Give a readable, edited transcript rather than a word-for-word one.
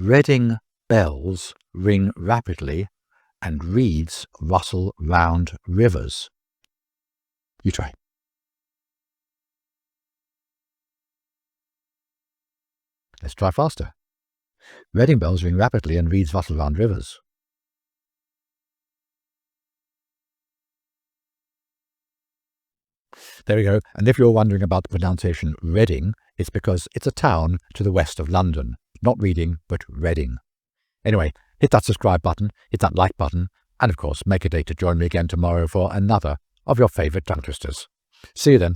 Reading bells ring rapidly and reeds rustle round rivers. You try. Let's try faster. Reading bells ring rapidly and reeds rustle round rivers. There we go. And if you're wondering about the pronunciation Reading, it's because it's a town to the west of London. Not Reading, but Reading. Anyway, hit that subscribe button, hit that like button, and of course make a date to join me again tomorrow for another of your favourite tongue twisters. See you then.